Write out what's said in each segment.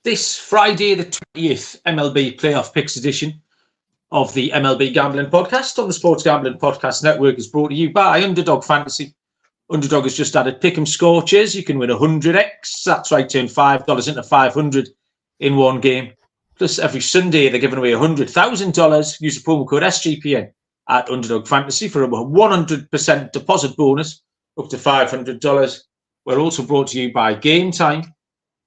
This Friday, the 20th MLB Playoff Picks edition of the MLB Gambling Podcast on the Sports Gambling Podcast Network is brought to you by Underdog Fantasy. Underdog has just added Pick'em Scorches. You can win 100x. That's right, turn $5 into 500 in one game. Plus, every Sunday, they're giving away $100,000. Use the promo code SGPN at Underdog Fantasy for a 100% deposit bonus up to $500. We're also brought to you by Game Time.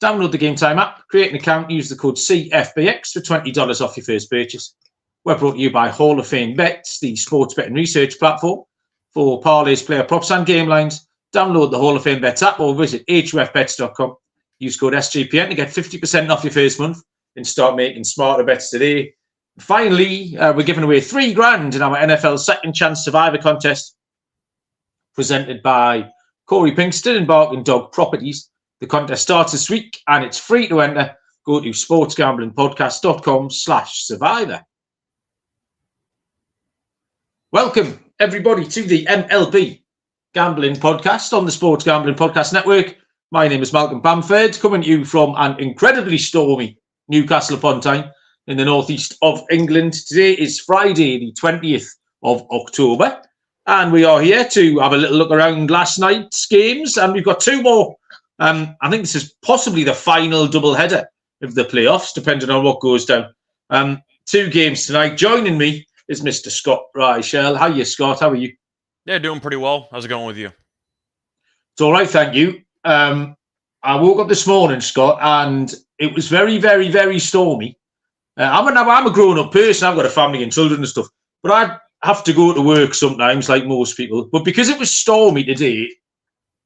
Download the Game Time app, create an account, use the code CFBX for $20 off your first purchase. We're brought to you by Hall of Fame Bets, the sports betting research platform for parlays, player props, and game lines. Download the Hall of Fame Bets app or visit hufbets.com. Use code SGPN to get 50% off your first month and start making smarter bets today. Finally, we're giving away $3,000 in our NFL Second Chance Survivor contest presented by Corey Pinkston and Barking Dog Properties. The contest starts this week and it's free to enter. Go to sportsgamblingpodcast.com/survivor. Welcome, everybody, to the MLB Gambling Podcast on the Sports Gambling Podcast Network. My name is Malcolm Bamford, coming to you from an incredibly stormy Newcastle upon Tyne in the northeast of England. Today is Friday, the 20th of October, and we are here to have a little look around last night's games, and we've got two more. I think this is possibly the final doubleheader of the playoffs, depending on what goes down. Two games tonight. Joining me is Mr. Scott Reichel. How are you, Scott? How are you? Yeah, doing pretty well. How's it going with you? It's all right, thank you. I woke up this morning, Scott, and it was very, very, very stormy. I'm a grown-up person. I've got a family and children and stuff, but I have to go to work sometimes, like most people. But because it was stormy today,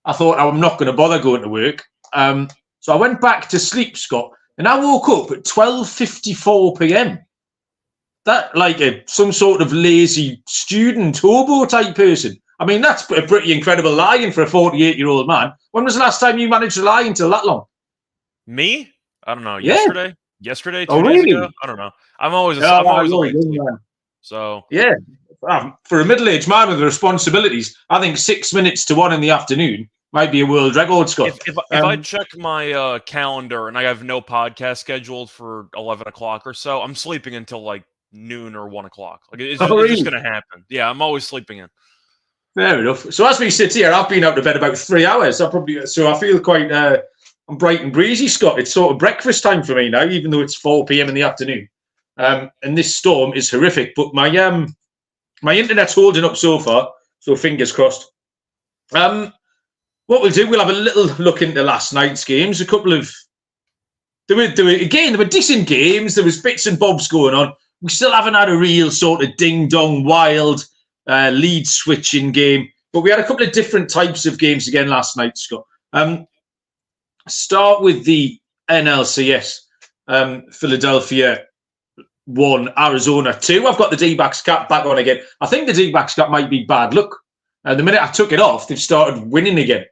I thought I'm not going to bother going to work. So I went back to sleep, Scott, and I woke up at 12:54 p.m. That like some sort of lazy student hobo type person. I mean, that's a pretty incredible lying for a 48-year-old man. When was the last time you managed to lie until that long? Me? I don't know. Yeah. Yesterday, 2 Oh, days really? ago? I don't know. I'm always a late sleeper. So yeah. For a middle-aged man with responsibilities, I think 6 minutes to 1 in the afternoon might be a world record, Scott. If I check my calendar and I have no podcast scheduled for 11 o'clock or so, I'm sleeping until like noon or 1 o'clock. Like it's just going to happen. Yeah, I'm always sleeping in. Fair enough. So as we sit here, I've been out of bed about 3 hours. So I feel quite I'm bright and breezy, Scott. It's sort of breakfast time for me now, even though it's 4 p.m. in the afternoon. And this storm is horrific. But my internet's holding up so far, so fingers crossed. What we'll do, we'll have a little look into last night's games. A couple of there were decent games. There was bits and bobs going on. We still haven't had a real sort of ding-dong wild lead switching game, but we had a couple of different types of games again last night, Scott. Start with the NLCS. Philadelphia 1, Arizona 2. I've got the D-backs cap back on again. I think the D-backs cap might be bad luck. The minute I took it off, they've started winning again.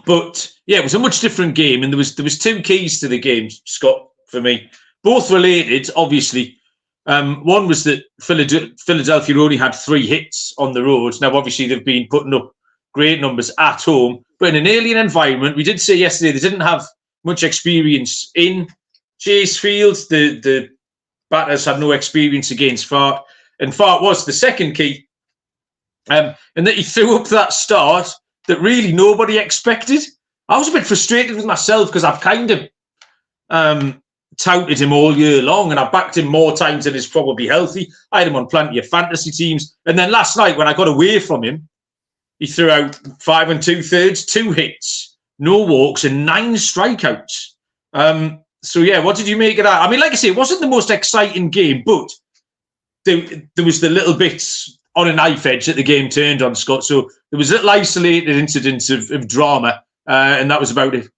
But yeah, it was a much different game, and there was two keys to the game, Scott, for me. Both related, obviously. One was that Philadelphia only had 3 hits on the road. Now, obviously, they've been putting up great numbers at home, but in an alien environment. We did say yesterday they didn't have much experience in Chase Field. The batters had no experience against Fart, and Fart was the second key. And that he threw up that start that really nobody expected. I was a bit frustrated with myself because I've kind of touted him all year long, and I backed him more times than is probably healthy. I had him on plenty of fantasy teams. And then last night, when I got away from him, he threw out 5 2/3, 2 hits, no walks, and 9 strikeouts. So, yeah, what did you make of that? I mean, like I say, it wasn't the most exciting game, but there was the little bits on a knife edge that the game turned on, Scott. So there was little isolated incidents of drama, and that was about it.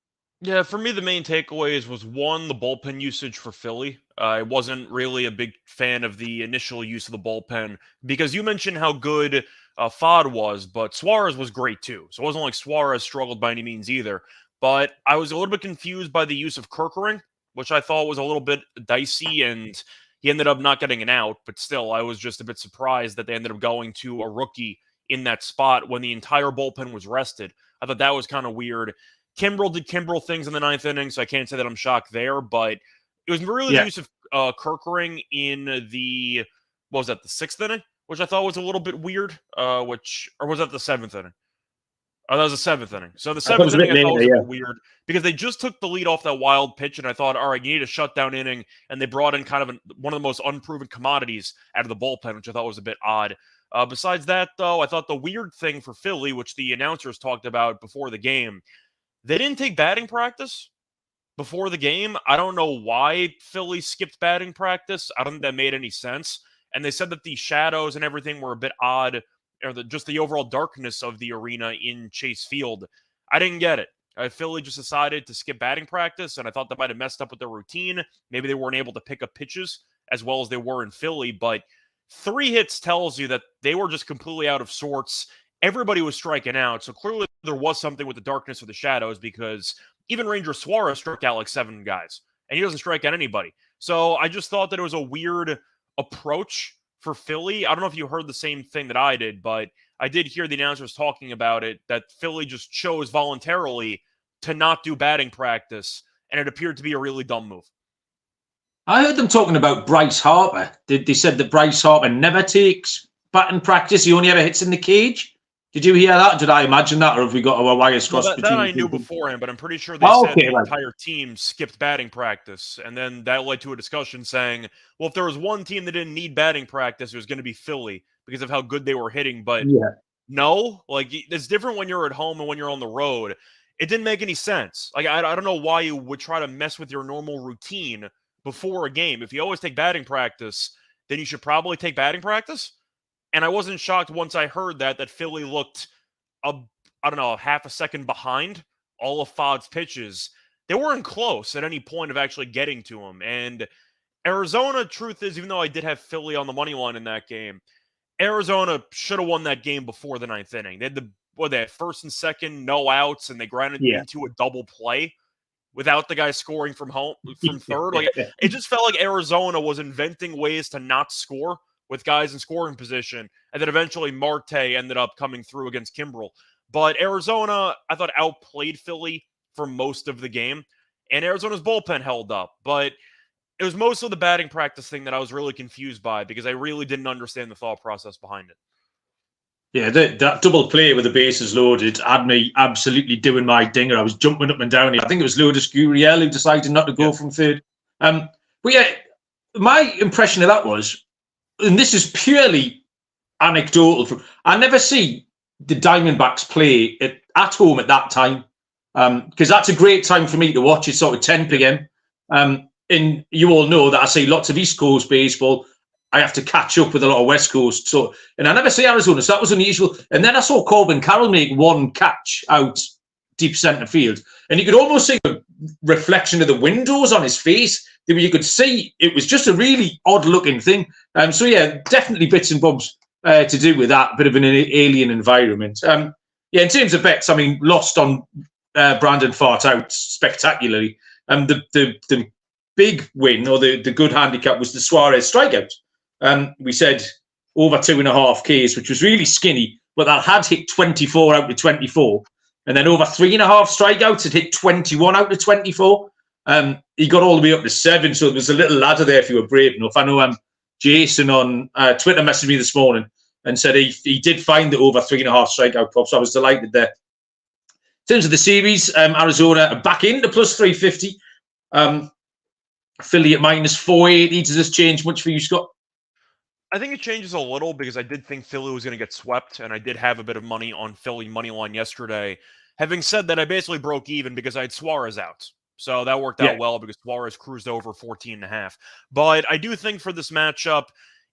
Yeah, for me, the main takeaways was, one, the bullpen usage for Philly. I wasn't really a big fan of the initial use of the bullpen because you mentioned how good Fod was, but Suarez was great too. So it wasn't like Suarez struggled by any means either. But I was a little bit confused by the use of Kerkering, which I thought was a little bit dicey, and he ended up not getting an out. But still, I was just a bit surprised that they ended up going to a rookie in that spot when the entire bullpen was rested. I thought that was kind of weird. Kimbrel did Kimbrel things in the 9th inning, so I can't say that I'm shocked there, but it was really the use of Kerkering in the, what was that, the 6th inning, which I thought was a little bit weird, or was that the 7th inning? Oh, that was the 7th inning. So the 7th inning I thought was a bit weird because they just took the lead off that wild pitch, and I thought, all right, you need a shutdown inning, and they brought in kind of one of the most unproven commodities out of the bullpen, which I thought was a bit odd. Besides that, though, I thought the weird thing for Philly, which the announcers talked about before the game, they didn't take batting practice before the game. I don't know why Philly skipped batting practice. I don't think that made any sense. And they said that the shadows and everything were a bit odd, or just the overall darkness of the arena in Chase Field. I didn't get it. Philly just decided to skip batting practice, and I thought that might have messed up with their routine. Maybe they weren't able to pick up pitches as well as they were in Philly, but 3 hits tells you that they were just completely out of sorts. Everybody was striking out, so clearly there was something with the darkness or the shadows, because even Ranger Suarez struck out like 7 guys, and he doesn't strike out anybody. So I just thought that it was a weird approach for Philly. I don't know if you heard the same thing that I did, but I did hear the announcers talking about it, that Philly just chose voluntarily to not do batting practice, and it appeared to be a really dumb move. I heard them talking about Bryce Harper. They said that Bryce Harper never takes batting practice. He only ever hits in the cage. Did you hear that? Did I imagine that, or have we got our wires crossed between? That I knew beforehand, but I'm pretty sure they said the entire team skipped batting practice, and then that led to a discussion saying, well, if there was one team that didn't need batting practice, it was going to be Philly because of how good they were hitting. But no, like, it's different when you're at home and when you're on the road. It didn't make any sense. Like, I don't know why you would try to mess with your normal routine before a game. If you always take batting practice, then you should probably take batting practice. And I wasn't shocked once I heard that Philly looked, I don't know, half a second behind all of Fodd's pitches. They weren't close at any point of actually getting to him. And Arizona, truth is, even though I did have Philly on the money line in that game, Arizona should have won that game before the 9th inning. They had they had 1st and 2nd, no outs, and they grounded into a double play without the guy scoring from 3rd. Like, it just felt like Arizona was inventing ways to not score with guys in scoring position, and then eventually Marte ended up coming through against Kimbrel. But Arizona, I thought, outplayed Philly for most of the game, and Arizona's bullpen held up. But it was mostly the batting practice thing that I was really confused by, because I really didn't understand the thought process behind it. Yeah, that double play with the bases loaded had me absolutely doing my dinger. I was jumping up and down. I think it was Lourdes Gurriel who decided not to go from 3rd. But yeah, my impression of that was, and this is purely anecdotal, I never see the Diamondbacks play at home at that time, because that's a great time for me to watch. It's sort of 10 p.m. And you all know that I see lots of East Coast baseball. I have to catch up with a lot of West Coast. And I never see Arizona, so that was unusual. And then I saw Corbin Carroll make 1 catch out deep center field, and you could almost see the reflection of the windows on his face. You could see it was just a really odd-looking thing. So yeah, definitely bits and bobs to do with that bit of an alien environment. Yeah, in terms of bets, I mean, lost on Brandon Fart out spectacularly. The big win, or the good handicap, was the Suarez strikeout. We said over 2.5 Ks, which was really skinny, but that had hit 24 out of 24. And then over 3.5 strikeouts, it hit 21 out of 24. He got all the way up to 7, so there was a little ladder there if you were brave enough. I know Jason on Twitter messaged me this morning and said he did find the over 3.5 strikeout prop, so I was delighted there. In terms of the series, Arizona are back into plus 350. Philly at minus 480. Does this change much for you, Scott? I think it changes a little, because I did think Philly was going to get swept, and I did have a bit of money on Philly money line yesterday. Having said that, I basically broke even because I had Suarez out. So that worked out well, because Suarez cruised over 14.5. But I do think for this matchup,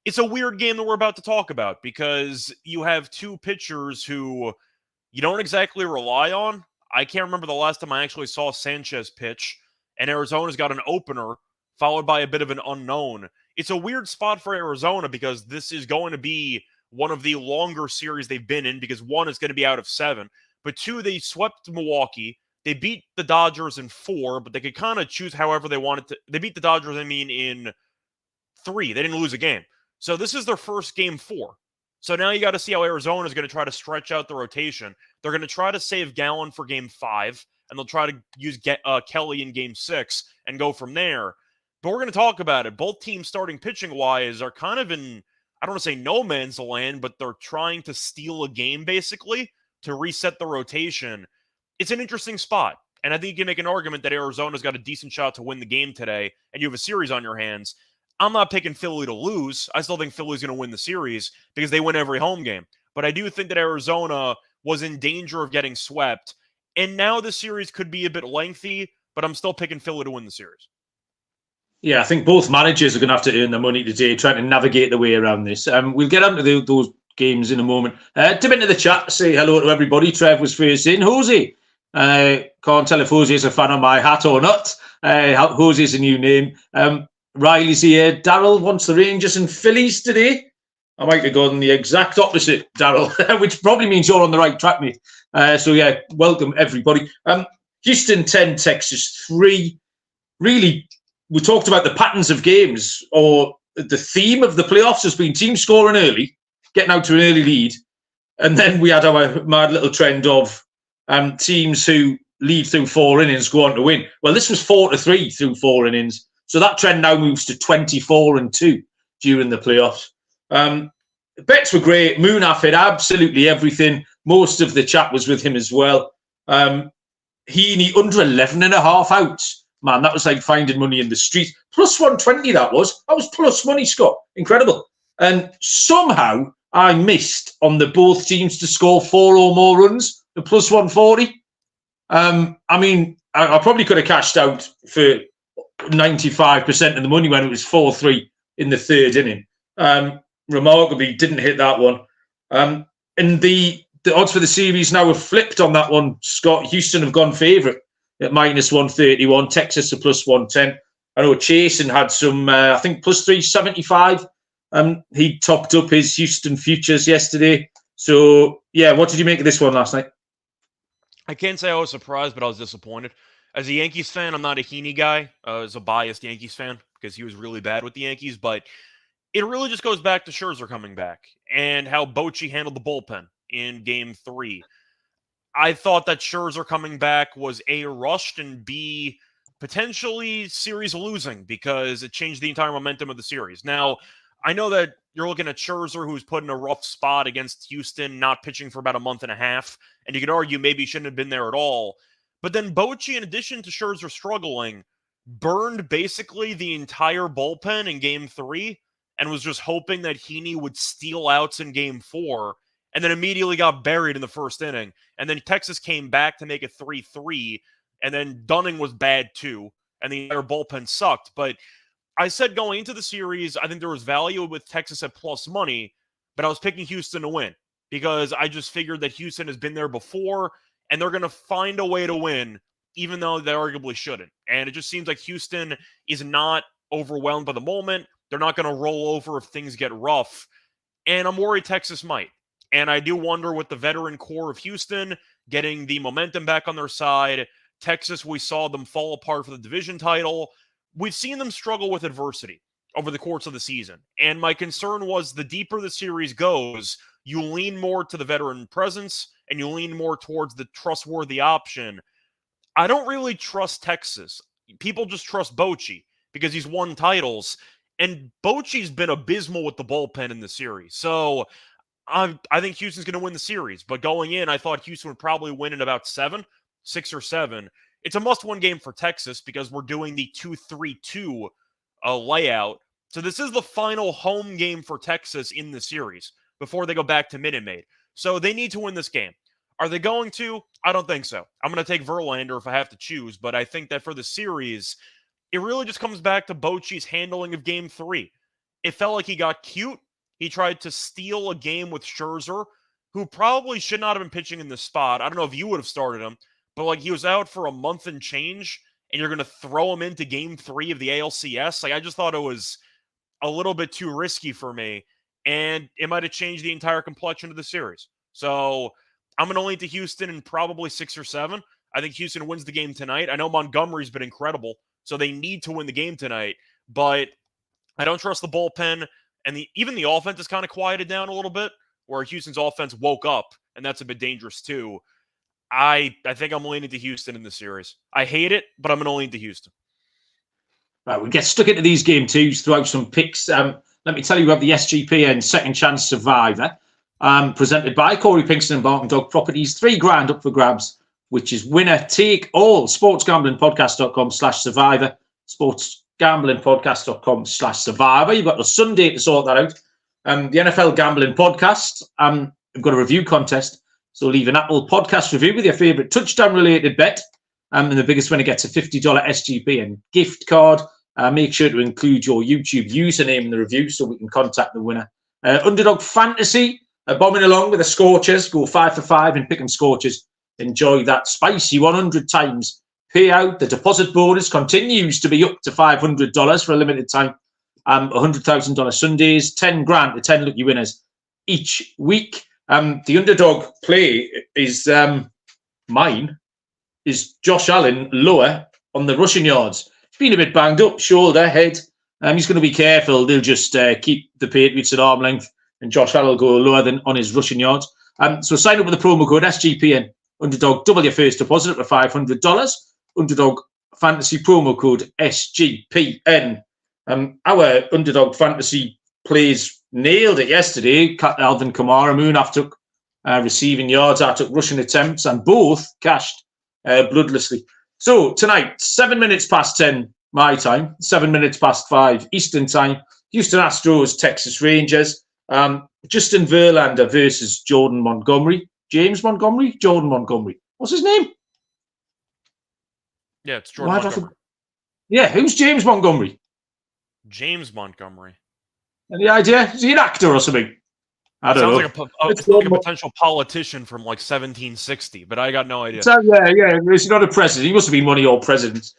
it's a weird game that we're about to talk about, because you have 2 pitchers who you don't exactly rely on. I can't remember the last time I actually saw Sanchez pitch, and Arizona's got an opener followed by a bit of an unknown. It's a weird spot for Arizona, because this is going to be one of the longer series they've been in, because 1 is going to be out of 7. But 2, they swept Milwaukee. They beat the Dodgers in 4, but they could kind of choose however they wanted to. They beat the Dodgers, in 3. They didn't lose a game. So this is their first game 4. So now you got to see how Arizona is going to try to stretch out the rotation. They're going to try to save Gallen for game 5. and they'll try to use Kelly in Game 6 and go from there. But we're going to talk about it. Both teams starting pitching-wise are kind of in, I don't want to say no man's land, but they're trying to steal a game, basically, to reset the rotation. It's an interesting spot. And I think you can make an argument that Arizona's got a decent shot to win the game today, and you have a series on your hands. I'm not picking Philly to lose. I still think Philly's going to win the series because they win every home game. But I do think that Arizona was in danger of getting swept. And now the series could be a bit lengthy, but I'm still picking Philly to win the series. Yeah, I think both managers are going to have to earn their money today, trying to navigate the way around this. We'll get on to those games in a moment. Tip into the chat, say hello to everybody. Trev was first in. Jose. Can't tell if Jose is a fan of my hat or not. Jose is a new name. Riley's here. Daryl wants the Rangers and Phillies today. I might have gone the exact opposite, Daryl, which probably means you're on the right track, mate. So, yeah, welcome, everybody. Houston 10, Texas 3. Really, we talked about the patterns of games, or the theme of the playoffs has been teams scoring early, getting out to an early lead, and then we had our mad little trend of teams who lead through 4 innings go on to win. Well, this was 4-3 through 4 innings. So that trend now moves to 24-2 during the playoffs. Bets were great. Munaf hit absolutely everything. Most of the chat was with him as well. Heaney under 11.5 outs. Man, that was like finding money in the street. Plus 120 that was. That was plus money, Scott. Incredible. And somehow I missed on the both teams to score 4 or more runs, the plus 140. I mean, I probably could have cashed out for 95% of the money when it was 4-3 in the 3rd inning. Remarkably, didn't hit that one. And the odds for the series now have flipped on that one, Scott. Houston have gone favourite at minus 131. Texas are plus 110. I know Chasen had some, I think, plus 375. He topped up his Houston futures yesterday. So, yeah, what did you make of this one last night? I can't say I was surprised, but I was disappointed. As a Yankees fan, I'm not a Heaney guy. As a biased Yankees fan, because he was really bad with the Yankees. But it really just goes back to Scherzer coming back and how Bochy handled the bullpen in Game 3. I thought that Scherzer coming back was A, rushed, and B, potentially series losing because it changed the entire momentum of the series. Now, I know that you're looking at Scherzer, who's put in a rough spot against Houston, not pitching for about a month and a half, and you could argue maybe he shouldn't have been there at all. But then Bochy, in addition to Scherzer struggling, burned basically the entire bullpen in Game 3 and was just hoping that Heaney would steal outs in Game 4, and then immediately got buried in the 1st inning. And then Texas came back to make it 3-3, and then Dunning was bad too, and the entire bullpen sucked. But I said going into the series, I think there was value with Texas at plus money, but I was picking Houston to win because I just figured that Houston has been there before, and they're going to find a way to win, even though they arguably shouldn't. And it just seems like Houston is not overwhelmed by the moment. They're not going to roll over if things get rough. And I'm worried Texas might. And I do wonder with the veteran core of Houston getting the momentum back on their side. Texas, we saw them fall apart for the division title. We've seen them struggle with adversity over the course of the season. And my concern was the deeper the series goes, you lean more to the veteran presence and you lean more towards the trustworthy option. I don't really trust Texas. People just trust Bochy because he's won titles. And Bochy's been abysmal with the bullpen in the series. So I think Houston's going to win the series. But going in, I thought Houston would probably win in about 6 or 7. It's a must-win game for Texas because we're doing the 2-3-2 layout. So this is the final home game for Texas in the series before they go back to Minute Maid. So they need to win this game. Are they going to? I don't think so. I'm going to take Verlander if I have to choose, but I think that for the series, it really just comes back to Bochy's handling of Game 3. It felt like he got cute. He tried to steal a game with Scherzer, who probably should not have been pitching in this spot. I don't know if you would have started him, but like he was out for a month and change, and you're going to throw him into Game 3 of the ALCS. Like I just thought it was a little bit too risky for me, and it might have changed the entire complexion of the series. So I'm going to lean to Houston in probably 6 or 7. I think Houston wins the game tonight. I know Montgomery's been incredible, so they need to win the game tonight, but I don't trust the bullpen, and even the offense is kind of quieted down a little bit, where Houston's offense woke up, and that's a bit dangerous too. I think I'm leaning to Houston in the series. I hate it, but I'm going to lean to Houston. Right, we'll get stuck into these game twos, throw out some picks. Let me tell you, we have the SGPN Second Chance Survivor, presented by Corey Pinkston and Barton Dog Properties. $3,000 up for grabs, which is winner take all. sportsgamblingpodcast.com/survivor. sportsgamblingpodcast.com/survivor. You've got the Sunday to sort that out. The NFL Gambling Podcast. We've got a review contest. So leave an Apple Podcast review with your favourite touchdown-related bet. And the biggest winner gets a $50 SGPN gift card. Make sure to include your YouTube username in the review so we can contact the winner. Underdog Fantasy, bombing along with the Scorchers. Go 5 for 5 and pick 'em Scorchers. Enjoy that spicy 100 times payout. The deposit bonus continues to be up to $500 for a limited time. $100,000 Sundays, $10,000 to 10 lucky winners each week. The underdog play is mine. Is Josh Allen lower on the rushing yards? He's been a bit banged up, shoulder, head. He's going to be careful. They'll just keep the Patriots at arm length, and Josh Allen will go lower than on his rushing yards. So sign up with the promo code SGPN. Underdog, double your first deposit up to $500. Underdog Fantasy promo code SGPN. Our Underdog Fantasy plays nailed it yesterday. Alvin Kamara, Moonaf took receiving yards. I took rushing attempts, and both cashed bloodlessly. So tonight, 7 minutes past 10 my time, 7 minutes past 5 Eastern time. Houston Astros, Texas Rangers. Justin Verlander versus Jordan Montgomery. James Montgomery? Jordan Montgomery. What's his name? Yeah, it's Jordan Montgomery. Yeah, who's James Montgomery? James Montgomery. Any idea? Is he an actor or something? I don't know. Sounds like a potential politician from like 1760, but I got no idea. So, yeah. He's not a president. He must have been one of your presidents.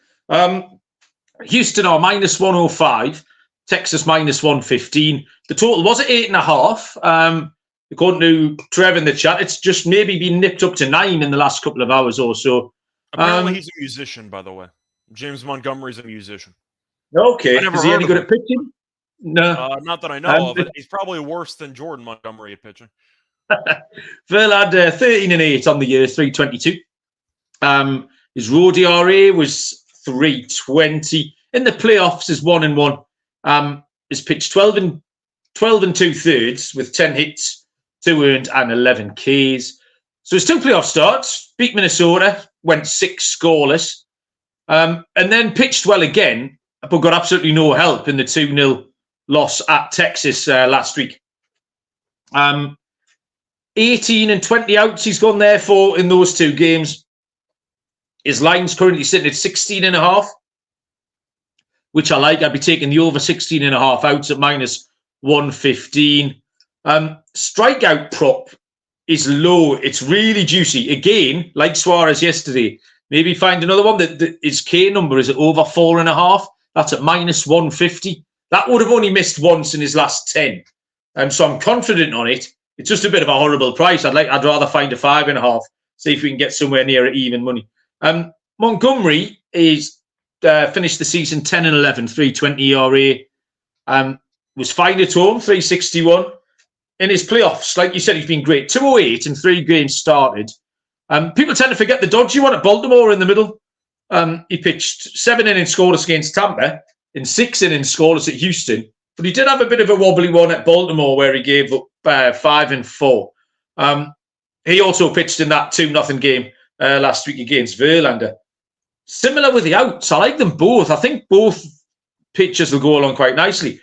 Houston are minus 105. Texas minus 115. The total was at 8.5. According to Trev in the chat, it's just maybe been nipped up to 9 in the last couple of hours or so. Apparently, he's a musician, by the way. James Montgomery's a musician. Okay. Is he any good at pitching? No. Not that I know of. He's probably worse than Jordan Montgomery at pitching. Verlander 13-8 on the year, 322. His road ERA was 3.20. In the playoffs, is 1-1. He's pitched 12 and 2/3 with 10 hits, 2 earned, and 11 Ks. So his 2 playoff starts, beat Minnesota, went 6 scoreless, and then pitched well again, but got absolutely no help in the 2-0 loss at Texas last week. 18 and 20 outs he's gone there for in those 2 games. His line's currently sitting at 16.5, which I like. I'd be taking the over 16.5 outs at minus 115. Strikeout prop is low. It's really juicy. Again, like Suarez yesterday, maybe find another one that his K number is at over 4.5. That's at minus 150. That would have only missed once in his last 10. So I'm confident on it. It's just a bit of a horrible price. I'd rather find a 5.5. See if we can get somewhere near even money. Montgomery is finished the season 10-11, 3.20 ERA. Was fine at home, 3.61. In his playoffs, like you said, he's been great. 208 and 3 games started. People tend to forget the dodgy one at Baltimore in the middle. He pitched 7 innings scoreless against Tampa and 6 innings scoreless at Houston. But he did have a bit of a wobbly one at Baltimore where he gave up 5 and 4. He also pitched in that 2-0 game last week against Verlander. Similar with the outs. I like them both. I think both pitchers will go along quite nicely.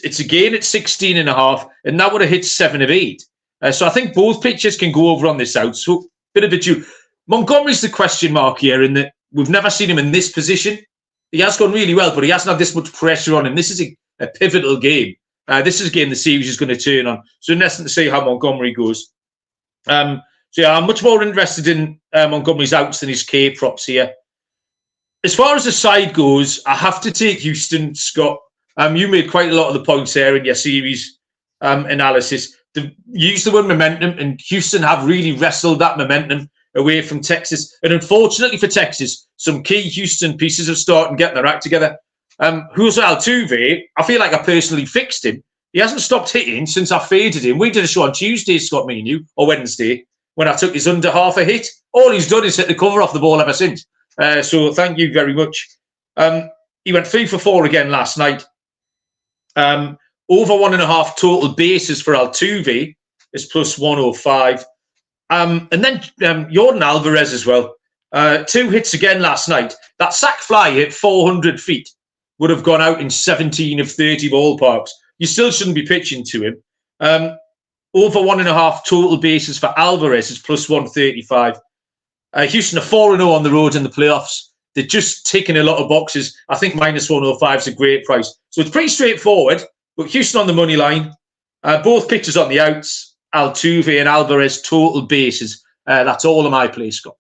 It's again at 16.5, and that would have hit 7 of 8. So I think both pitchers can go over on this out. So bit of a due. Montgomery's the question mark here in that we've never seen him in this position. He has gone really well, but he hasn't had this much pressure on him. This is a pivotal game. This is a game the series is going to turn on. So interesting to see how Montgomery goes. So yeah, I'm much more interested in Montgomery's outs than his K props here. As far as the side goes, I have to take Houston, Scott. You made quite a lot of the points there in your series analysis. They've used the word momentum, and Houston have really wrestled that momentum away from Texas. And unfortunately for Texas, some key Houston pieces have started getting their act together. Jose Altuve, I feel like I personally fixed him. He hasn't stopped hitting since I faded him. We did a show on Tuesday, Scott, me and you, or Wednesday. when I took his under half a hit. All he's done is hit the cover off the ball ever since. So thank you very much. He went 3 for 4 again last night. Over 1.5 total bases for Altuve is plus 105. And then Jordan Alvarez as well. 2 hits again last night. That sac fly hit 400 feet. Would have gone out in 17 of 30 ballparks. You still shouldn't be pitching to him. Over 1.5 total bases for Alvarez is plus 135. Houston are 4-0 on the road in the playoffs. They're just ticking a lot of boxes. I think minus 105 is a great price. So it's pretty straightforward. But Houston on the money line. Both pitchers on the outs. Altuve and Alvarez total bases. That's all of my plays, Scott.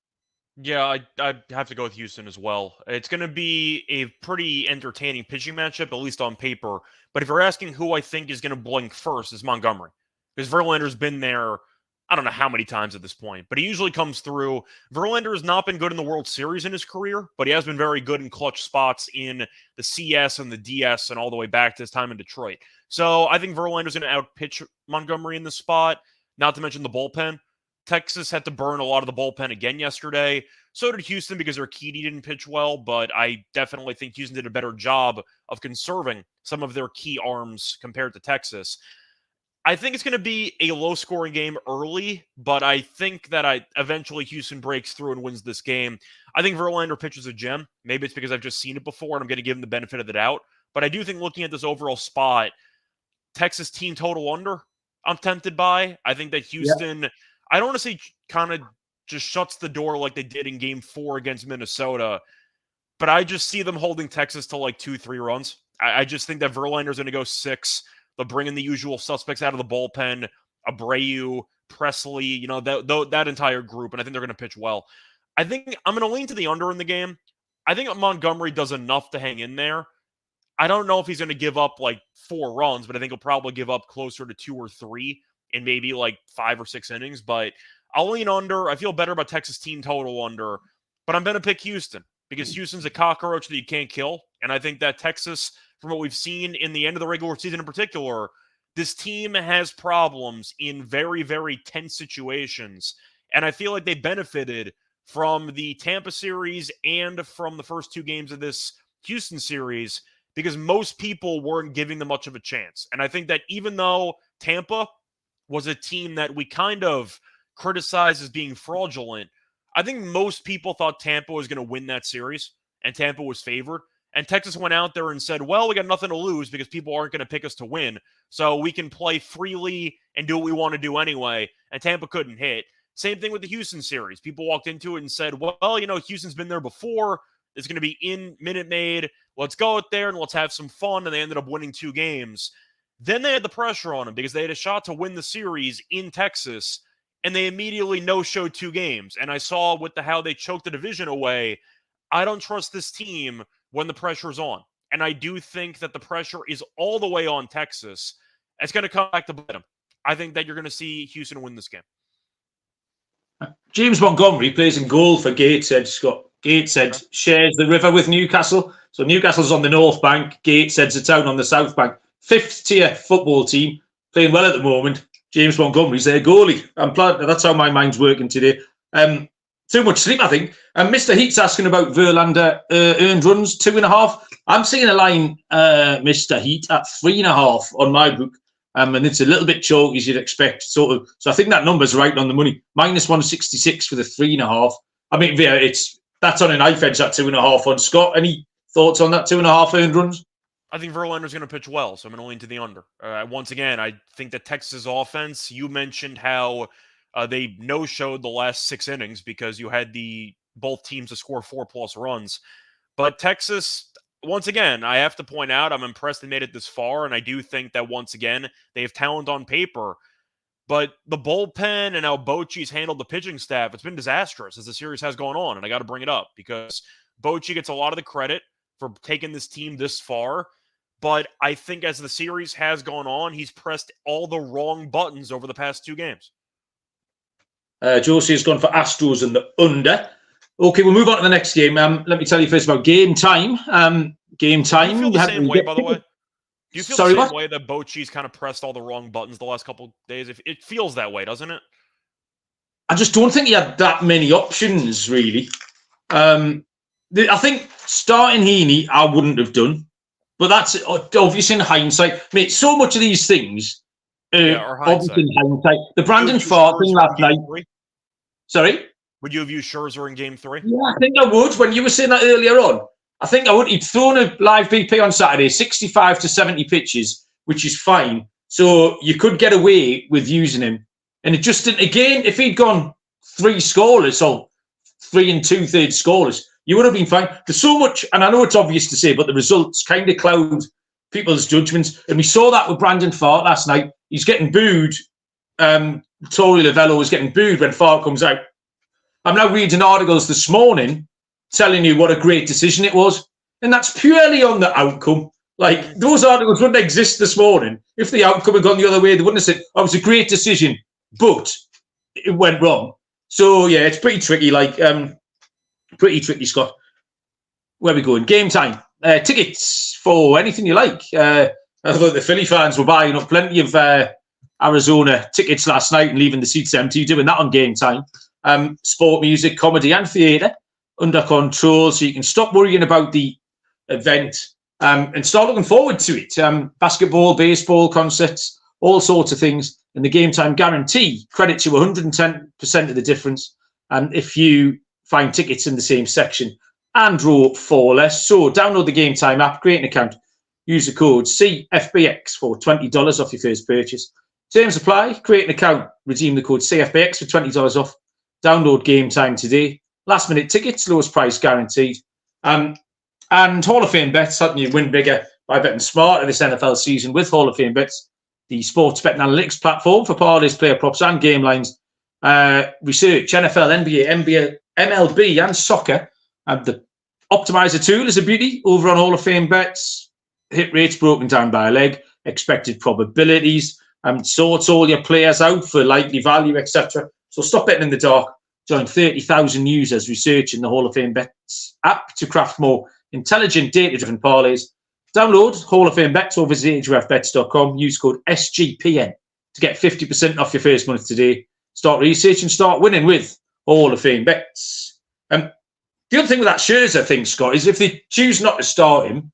Yeah, I'd have to go with Houston as well. It's going to be a pretty entertaining pitching matchup, at least on paper. But if you're asking who I think is going to blink first, it's Montgomery. Because Verlander's been there, I don't know how many times at this point, but he usually comes through. Verlander has not been good in the World Series in his career, but he has been very good in clutch spots in the CS and the DS and all the way back to his time in Detroit. So I think Verlander's going to outpitch Montgomery in this spot, not to mention the bullpen. Texas had to burn a lot of the bullpen again yesterday. So did Houston because Urquidy didn't pitch well, but I definitely think Houston did a better job of conserving some of their key arms compared to Texas. I think it's going to be a low-scoring game early, but I think that eventually Houston breaks through and wins this game. I think Verlander pitches a gem. Maybe it's because I've just seen it before and I'm going to give him the benefit of the doubt. But I do think looking at this overall spot, Texas team total under, I'm tempted by. I think that Houston, I don't want to say kind of just shuts the door like they did in Game 4 against Minnesota, but I just see them holding Texas to like 2-3 runs. I just think that Verlander's going to go 6. They'll bring in the usual suspects out of the bullpen, Abreu, Presley, that entire group, and I think they're going to pitch well. I think I'm going to lean to the under in the game. I think Montgomery does enough to hang in there. I don't know if he's going to give up like 4 runs, but I think he'll probably give up closer to 2 or 3 in maybe like 5 or 6 innings. But I'll lean under. I feel better about Texas team total under, but I'm going to pick Houston because Houston's a cockroach that you can't kill. And I think that Texas, from what we've seen in the end of the regular season in particular, this team has problems in very, very tense situations. And I feel like they benefited from the Tampa series and from the first 2 games of this Houston series because most people weren't giving them much of a chance. And I think that even though Tampa was a team that we kind of criticized as being fraudulent, I think most people thought Tampa was going to win that series, and Tampa was favored. And Texas went out there and said, well, we got nothing to lose because people aren't going to pick us to win. So we can play freely and do what we want to do anyway. And Tampa couldn't hit. Same thing with the Houston series. People walked into it and said, well, Houston's been there before. It's going to be in Minute Maid. Let's go out there and let's have some fun. And they ended up winning 2 games. Then they had the pressure on them because they had a shot to win the series in Texas. And they immediately no-showed 2 games. And I saw with how they choked the division away, I don't trust this team when the pressure's on. And I do think that the pressure is all the way on Texas. It's going to come back to bite them. I think that you're going to see Houston win this game. James Montgomery plays in goal for Gateshead, Scott. Gateshead shares the river with Newcastle. So Newcastle's on the north bank. Gateshead's a town on the south bank. 5th tier football team, playing well at the moment. James Montgomery's their goalie. That's how my mind's working today. Too much sleep, I think. Mr. Heat's asking about Verlander earned runs, 2.5. I'm seeing a line, Mr. Heat, at 3.5 on my book. And it's a little bit chalky, as you'd expect. So I think that number's right on the money. Minus 166 for the 3.5. I mean, that's on a knife edge, that 2.5 on Scott. Any thoughts on that 2.5 earned runs? I think Verlander's going to pitch well, so I'm going to lean to the under. Once again, I think that Texas offense, you mentioned how they no-showed the last 6 innings because you had both teams to score 4+ runs. But Texas, once again, I have to point out, I'm impressed they made it this far, and I do think that, once again, they have talent on paper. But the bullpen and how Bochy's handled the pitching staff, it's been disastrous as the series has gone on, and I got to bring it up because Bochy gets a lot of the credit for taking this team this far. But I think as the series has gone on, he's pressed all the wrong buttons over the past 2 games. Josie has gone for Astros and the under. Okay, we'll move on to the next game. Let me tell you first about game time. Game time. Do you feel the same way, by the way? Do you feel the same way that Bochy's kind of pressed all the wrong buttons the last couple of days? It feels that way, doesn't it? I just don't think he had that many options, really. I think starting Heaney, I wouldn't have done. But that's obviously in hindsight. Mate, so much of these things are obviously hindsight. in hindsight. The Brandon Farr thing last night. Sorry? Would you have used Scherzer in Game 3? Yeah, I think I would. When you were saying that earlier on, I think I would. He'd thrown a live BP on Saturday, 65 to 70 pitches, which is fine. So you could get away with using him. And it just didn't. Again, if he'd gone 3 scoreless or 3 2/3 scoreless, you would have been fine. There's so much, and I know it's obvious to say, but the results kind of cloud people's judgments. And we saw that with Brandon Farr last night. He's getting booed. Torey Lavello was getting booed when Farr comes out. I'm now reading articles this morning telling you what a great decision it was. And that's purely on the outcome. Like, those articles wouldn't exist this morning. If the outcome had gone the other way, they wouldn't have said, oh, it was a great decision, but it went wrong. So, yeah, it's pretty tricky. Pretty tricky, Scott. Where are we going? Game time. Tickets for anything you like. I thought the Philly fans were buying up plenty of Arizona tickets last night and leaving the seats empty, doing that on Game Time. Sport, music, comedy and theatre under control, so you can stop worrying about the event and start looking forward to it. Basketball, baseball, concerts, all sorts of things. And the Game Time guarantee credits you 110% of the difference if you find tickets in the same section and row for less. So download the Game Time app, create an account, use the code CFBX for $20 off your first purchase. Terms apply. Create an account, redeem the code CFBX for $20 off. Download Game Time today. Last minute tickets, lowest price guaranteed. And Hall of Fame bets, helping you win bigger by betting smarter this NFL season with Hall of Fame bets, the sports betting analytics platform for parlays, player props, and game lines. Research, NFL, NBA, MLB, and soccer. The optimizer tool is a beauty over on Hall of Fame bets. Hit rates broken down by a leg, expected probabilities, sorts all your players out for likely value, etc. So stop betting in the dark. Join 30,000 users researching the Hall of Fame Bets app to craft more intelligent, data-driven parlays. Download Hall of Fame Bets or visit hrefbets.com. Use code SGPN to get 50% off your first month today. Start researching, start winning with Hall of Fame Bets. The other thing with that Scherzer thing, Scott, is if they choose not to start him,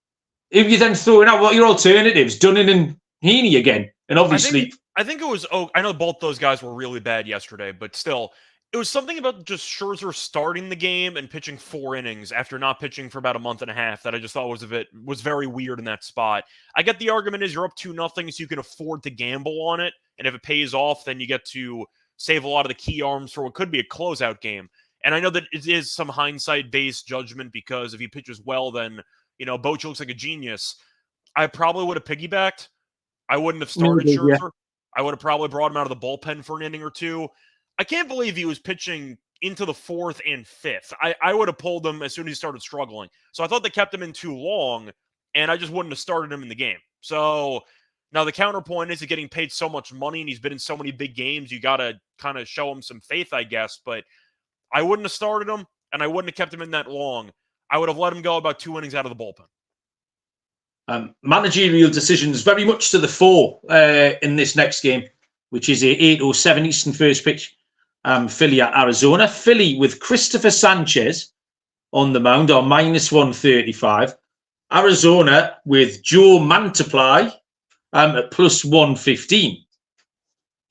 if you're then throwing out what your alternatives, Dunning and Heaney again, and obviously... I think it was. Oh, I know both those guys were really bad yesterday, but still, it was something about just Scherzer starting the game and pitching 4 innings after not pitching for about a month and a half that I just thought was very weird in that spot. I get the argument is you're up 2-0, so you can afford to gamble on it, and if it pays off, then you get to save a lot of the key arms for what could be a closeout game. And I know that it is some hindsight-based judgment because if he pitches well, then Boch looks like a genius. I probably would have piggybacked. I wouldn't have started Scherzer. Yeah. I would have probably brought him out of the bullpen for an inning or two. I can't believe he was pitching into the 4th and 5th. I would have pulled him as soon as he started struggling. So I thought they kept him in too long, and I just wouldn't have started him in the game. So now the counterpoint is he's getting paid so much money, and he's been in so many big games. You got to kind of show him some faith, I guess. But I wouldn't have started him, and I wouldn't have kept him in that long. I would have let him go about 2 innings out of the bullpen. Managerial decisions very much to the fore in this next game, which is a 8:07 Eastern first pitch. Philly at Arizona. Philly with Christopher Sanchez on the mound are -135. Arizona with Joe Mantiply at +115.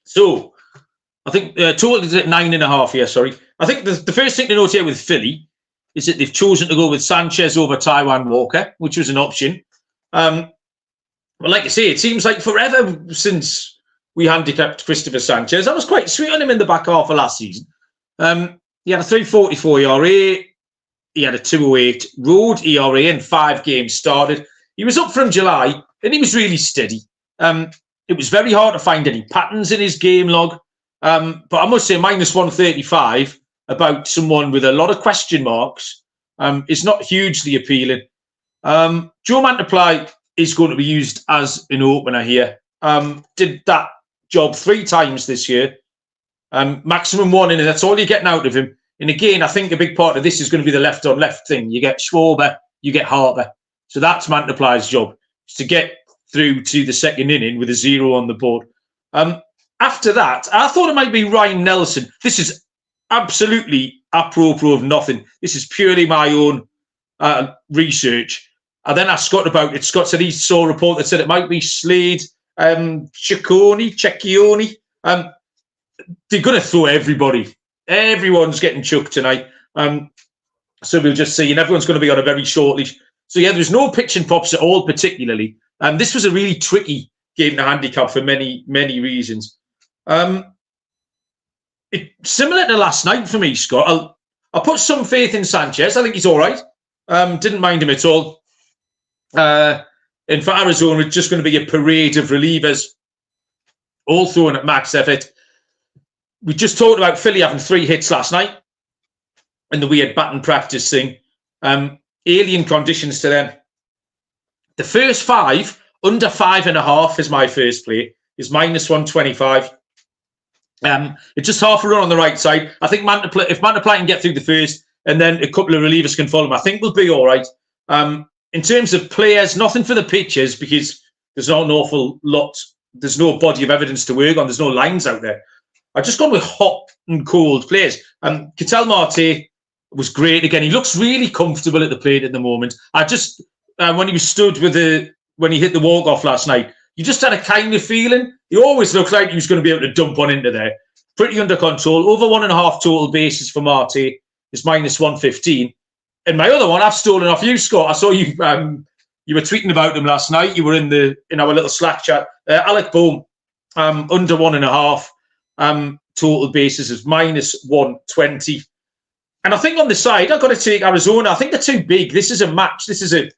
So I think total is at 9.5 here. Sorry. I think the first thing to note here with Philly is that they've chosen to go with Sanchez over Taijuan Walker, which was an option. Well, like I say, it seems like forever since we handicapped Christopher Sanchez. I was quite sweet on him in the back half of last season. He had a 3.44 ERA. He had a 2.08 road ERA in 5 games started. He was up from July, and he was really steady. It was very hard to find any patterns in his game log. But I must say, -135 about someone with a lot of question marks is not hugely appealing. Joe Mantiply is going to be used as an opener here. Did that job 3 times this year. Maximum 1 inning. That's all you're getting out of him. And again, I think a big part of this is going to be the left-on-left thing. You get Schwarber, you get Harper. So that's Mantiply's job, is to get through to the second inning with a 0 on the board. After that, I thought it might be Ryan Nelson. This is absolutely apropos of nothing. This is purely my own research. And then asked Scott about it. Scott said he saw a report that said it might be Slade, Cecchioni. They're going to throw everybody. Everyone's getting chucked tonight. So we'll just see. And everyone's going to be on a very short leash. So, yeah, there's no pitching props at all, particularly. This was a really tricky game to handicap for many, many reasons. Similar to last night for me, Scott. I'll put some faith in Sanchez. I think he's all right. Didn't mind him at all. And for Arizona, it's just going to be a parade of relievers, all throwing at max effort. We just talked about Philly having 3 hits last night and the weird batting practice thing. Alien conditions to them. The first 5, under 5.5 is my first play, is -125. It's just half a run on the right side. I think if Mantiply can get through the first and then a couple of relievers can follow him, I think we'll be all right. In terms of players, nothing for the pitchers because there's not an awful lot. There's no body of evidence to work on. There's no lines out there. I've just gone with hot and cold players. Ketel Marte was great again. He looks really comfortable at the plate at the moment. I just, when he was stood when he hit the walk-off last night, you just had a kind of feeling. He always looked like he was going to be able to dump one into there. Pretty under control. Over 1.5 total bases for Marte is -115. And my other one, I've stolen off you, Scott. I saw you. You were tweeting about him last night. You were in our little Slack chat. Alec Bohm, under 1.5 total bases is -120. And I think on the side, I've got to take Arizona. I think they're too big. This is a match. This is a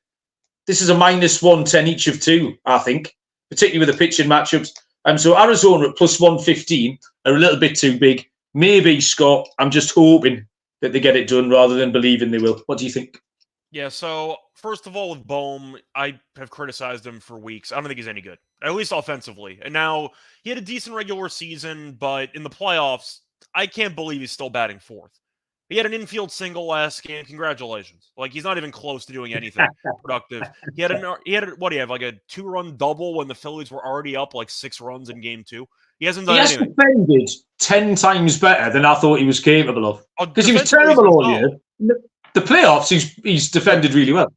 -110 each of 2. I think, particularly with the pitching matchups. So Arizona at +115 are a little bit too big. Maybe, Scott, I'm just hoping that they get it done rather than believing they will. What do you think? Yeah, so first of all, with Bohm, I have criticized him for weeks. I don't think he's any good, at least offensively. And now he had a decent regular season, but in the playoffs, I can't believe he's still batting 4th. He had an infield single last game. Congratulations. Like, he's not even close to doing anything productive. He had what do you have, like a 2-run double when the Phillies were already up like 6 runs in game 2? He hasn't done anything. He has defended 10 times better than I thought he was capable of. Because he was terrible all year. The playoffs, he's defended really well.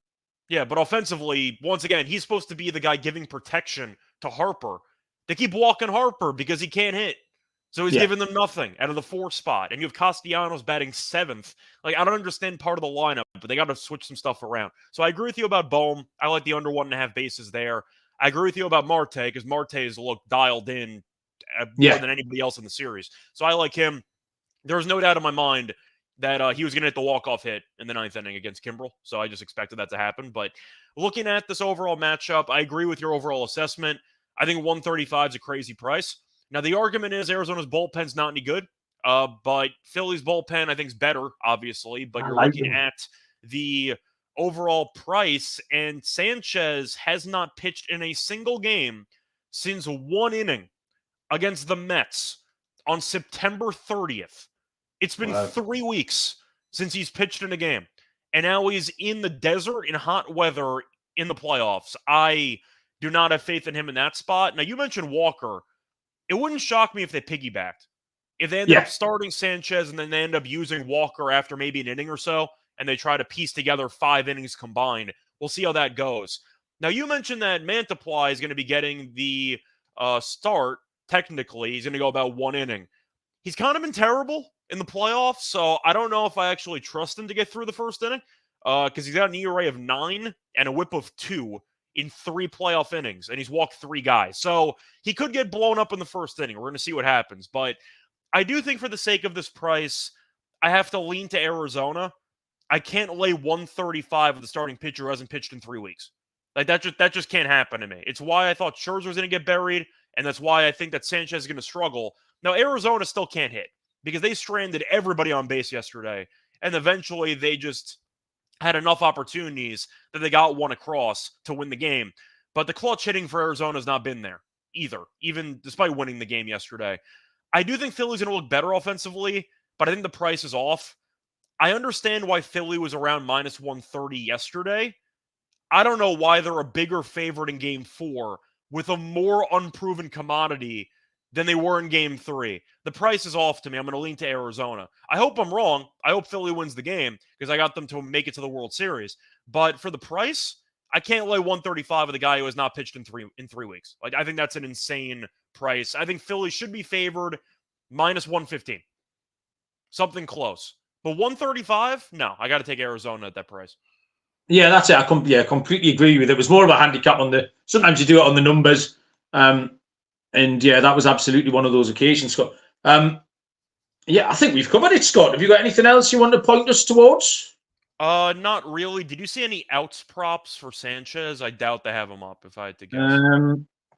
Yeah, but offensively, once again, he's supposed to be the guy giving protection to Harper. They keep walking Harper because he can't hit. So he's giving them nothing out of the 4 spot. And you have Castellanos batting 7th. Like, I don't understand part of the lineup, but they got to switch some stuff around. So I agree with you about Bohm. I like the under 1.5 bases there. I agree with you about Marte because Marte has looked dialed in more than anybody else in the series. So I like him. There's no doubt in my mind that he was going to hit the walk-off hit in the 9th inning against Kimbrel. So I just expected that to happen. But looking at this overall matchup, I agree with your overall assessment. I think 135 is a crazy price. Now, the argument is Arizona's bullpen's not any good, but Philly's bullpen, I think, is better, obviously. But you're looking at the overall price, and Sanchez has not pitched in a single game since 1 inning against the Mets on September 30th. It's been 3 weeks since he's pitched in a game, and now he's in the desert in hot weather in the playoffs. I do not have faith in him in that spot. Now, you mentioned Walker. It wouldn't shock me if they piggybacked. If they ended up starting Sanchez and then they end up using Walker after maybe an inning or so, and they try to piece together 5 innings combined. We'll see how that goes. Now, you mentioned that Mantiply is going to be getting the start. Technically, he's going to go about 1 inning. He's kind of been terrible in the playoffs, so I don't know if I actually trust him to get through the first inning because he's got an ERA of 9 and a whip of 2 in 3 playoff innings, and he's walked 3 guys. So he could get blown up in the first inning. We're going to see what happens. But I do think for the sake of this price, I have to lean to Arizona. I can't lay 135 with the starting pitcher who hasn't pitched in 3 weeks. Like that just can't happen to me. It's why I thought Scherzer was going to get buried, and that's why I think that Sanchez is going to struggle. Now, Arizona still can't hit because they stranded everybody on base yesterday, and eventually they just had enough opportunities that they got one across to win the game. But the clutch hitting for Arizona has not been there either, even despite winning the game yesterday. I do think Philly's going to look better offensively, but I think the price is off. I understand why Philly was around -130 yesterday. I don't know why they're a bigger favorite in Game 4 with a more unproven commodity than they were in Game 3. The price is off to me. I'm going to lean to Arizona. I hope I'm wrong. I hope Philly wins the game because I got them to make it to the World Series. But for the price, I can't lay 135 with a guy who has not pitched in three weeks. Like, I think that's an insane price. I think Philly should be favored minus 115. Something close. But 135? No, I got to take Arizona at that price. Yeah, that's it. I completely agree with it. It was more of a handicap on the. Sometimes you do it on the numbers, and yeah, that was absolutely one of those occasions, Scott. Yeah, I think we've covered it, Scott. Have you got anything else you want to point us towards? Not really. Did you see any outs props for Sanchez? I doubt they have him up. If I had to guess,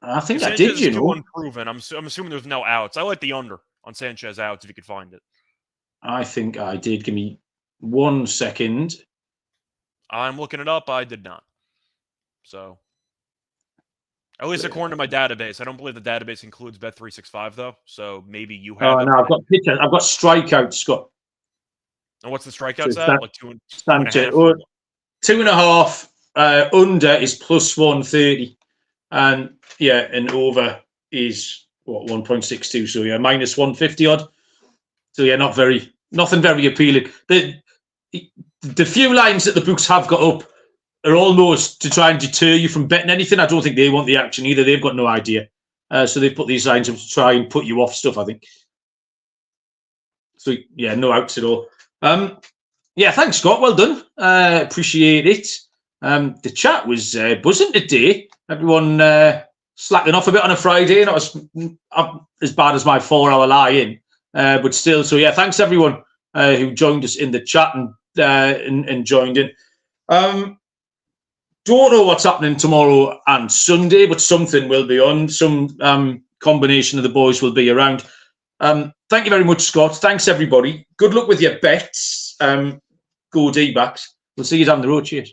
I think I Sanchez did. You is too know, unproven. I'm assuming there's no outs. I like the under on Sanchez outs if you could find it. I think I did. Give me 1 second. I'm looking it up. I did not. So, at least according to my database, I don't believe the database includes Bet365 though. So maybe you have. Oh no, I've got pitchers. I've got strikeouts, Scott. And what's the strikeouts at? Like two and a half. 2.5. Under is plus 130, and yeah, and over is what 1.62. So yeah, minus 150 odd. So yeah, nothing very appealing. The few lines that the books have got up are almost to try and deter you from betting anything. I don't think they want the action either. They've got no idea. So they've put these lines up to try and put you off stuff, I think. So yeah, no outs at all. Yeah, thanks, Scott. Well done. Appreciate it. The chat was buzzing today. Everyone slacking off a bit on a Friday. Not as bad as my 4-hour lie-in, but still. So yeah, thanks everyone who joined us in the chat and joined in. Don't know what's happening tomorrow and Sunday, but something will be on. Some combination of the boys will be around. Thank you very much, Scott. Thanks, everybody. Good luck with your bets. Go D-backs. We'll see you down the road. Cheers.